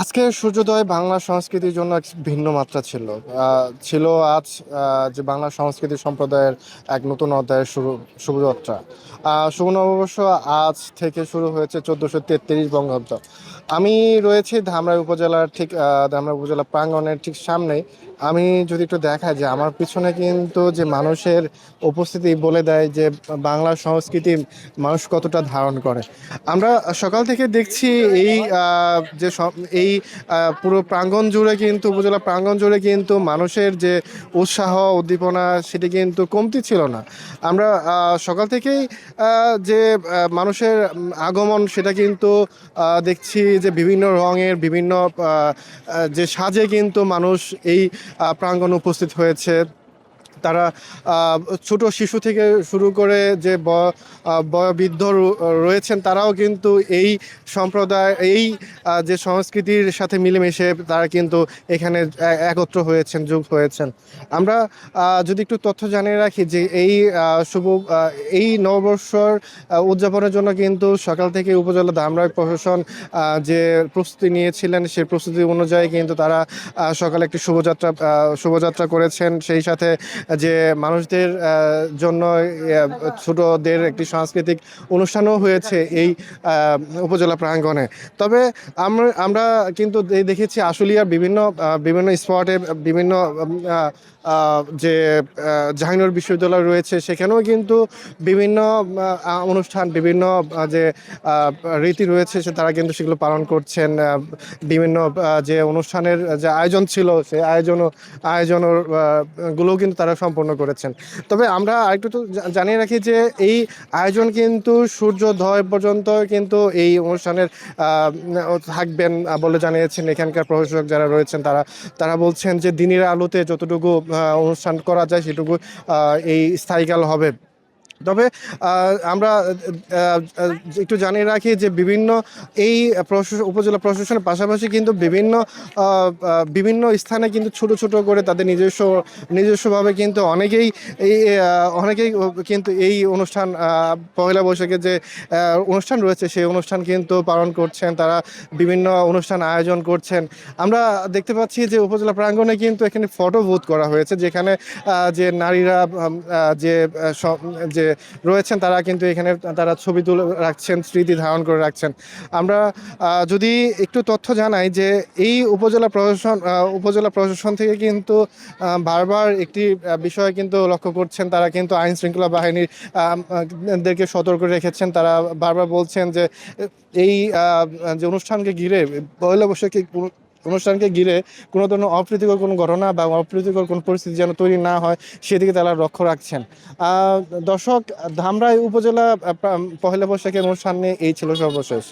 আজকের সূর্যোদয় বাংলা সংস্কৃতির জন্য এক ভিন্ন মাত্রা ছিল। ছিল আজ যে বাংলা সংস্কৃতি সম্প্রদায়ের এক নতুন অধ্যায়ের শুভযাত্রা। শুভ নববর্ষ আজ থেকে শুরু হয়েছে 1433 বঙ্গাব্দ। আমি রয়েছি ধামরাই উপজেলার ঠিক ধামরাই উপজেলা প্রাঙ্গণের ঠিক সামনেই। আমি যদি একটু দেখাই যে আমার পিছনে কিন্তু যে মানুষের উপস্থিতি বলে দেয় যে বাংলা সংস্কৃতি মানুষ কতটা ধারণ করে। আমরা সকাল থেকে দেখছি এই এই পুরো প্রাঙ্গণ জুড়ে কিন্তু উপজেলা প্রাঙ্গণ জুড়ে কিন্তু মানুষের যে উৎসাহ উদ্দীপনা সেটি কিন্তু কমতি ছিল না। আমরা সকাল থেকেই যে মানুষের আগমন সেটা কিন্তু দেখছি যে বিভিন্ন রঙের বিভিন্ন যে সাজে কিন্তু মানুষ এই প্রাঙ্গণে উপস্থিত হয়েছে। তারা ছোট শিশু থেকে শুরু করে যে বয়োবৃদ্ধ রয়েছেন তারাও কিন্তু এই সম্প্রদায় এই যে সংস্কৃতির সাথে মিলেমিশে তারা কিন্তু এখানে একত্র হয়েছেন, যোগ হয়েছেন। আমরা যদি একটু তথ্য জানিয়ে রাখি যে এই নববর্ষর উদযাপনের জন্য কিন্তু সকাল থেকে উপজেলা ধামরাই প্রশাসন যে প্রস্তুতি নিয়েছিলেন সেই প্রস্তুতি অনুযায়ী কিন্তু তারা সকালে একটি শোভাযাত্রা করেছেন। সেই সাথে যে মানুষদের জন্য ছোটদের একটি সাংস্কৃতিক অনুষ্ঠানও হয়েছে এই উপজেলা প্রাঙ্গণে। তবে আমরা কিন্তু দেখেছি আশুলিয়ার বিভিন্ন বিভিন্ন স্পটে বিভিন্ন যে জাহাঙ্গীরনগর বিশ্ববিদ্যালয় রয়েছে সেখানেও কিন্তু বিভিন্ন অনুষ্ঠান বিভিন্ন যে রীতি রয়েছে তারা কিন্তু সেগুলো পালন করছেন। বিভিন্ন যে অনুষ্ঠানের যে আয়োজন ছিল সেই আয়োজনের গুলোও কিন্তু তারা সম্পন্ন করেছেন। তবে আমরা আরেকটু তো জানিয়ে রাখি যে এই আয়োজন কিন্তু সূর্যোদয় পর্যন্ত কিন্তু এই অনুষ্ঠানের থাকবেন বলে জানিয়েছেন এখানকার প্রশাসক যারা রয়েছেন। তারা বলছেন যে দিনের আলোতে যতটুকু অনুষ্ঠান করা যায় সেটুকু এই স্থায়ীকাল হবে। তবে আমরা একটু জানিয়ে রাখি যে বিভিন্ন এই উপজেলা প্রশাসনের পাশাপাশি কিন্তু বিভিন্ন স্থানে কিন্তু ছোট ছোট করে তাদের নিজস্বভাবে কিন্তু অনেকেই কিন্তু এই অনুষ্ঠান পয়লা বৈশাখে যে অনুষ্ঠান রয়েছে সেই অনুষ্ঠান কিন্তু পালন করছেন। তারা বিভিন্ন অনুষ্ঠান আয়োজন করছেন। আমরা দেখতে পাচ্ছি যে উপজেলা প্রাঙ্গণে কিন্তু এখানে ফটো বুথ করা হয়েছে, যেখানে যে নারীরা যে রয়েছেন তারা কিন্তু এখানে তারা ছবি তুলে রাখছেন, স্মৃতি ধারণ করে রাখছেন। আমরা যদি একটু তথ্য জানাই যে এই উপজেলা প্রশাসন থেকে কিন্তু বারবার একটি বিষয় কিন্তু লক্ষ্য করছেন। তারা কিন্তু আইন শৃঙ্খলা বাহিনীর দেরকে সতর্ক রেখেছেন। তারা বারবার বলছেন যে এই যে অনুষ্ঠানকে ঘিরে পয়লা বৈশাখী অনুষ্ঠানকে ঘিরে কোনো ধরনের অপ্রীতিকর কোনো ঘটনা বা অপ্রীতিকর কোনো পরিস্থিতি যেন তৈরি না হয় সেদিকে তারা লক্ষ্য রাখছেন। দর্শক, ধামরাই উপজেলা পহেলা বৈশাখের অনুষ্ঠান নিয়ে এই ছিল সর্বশেষ।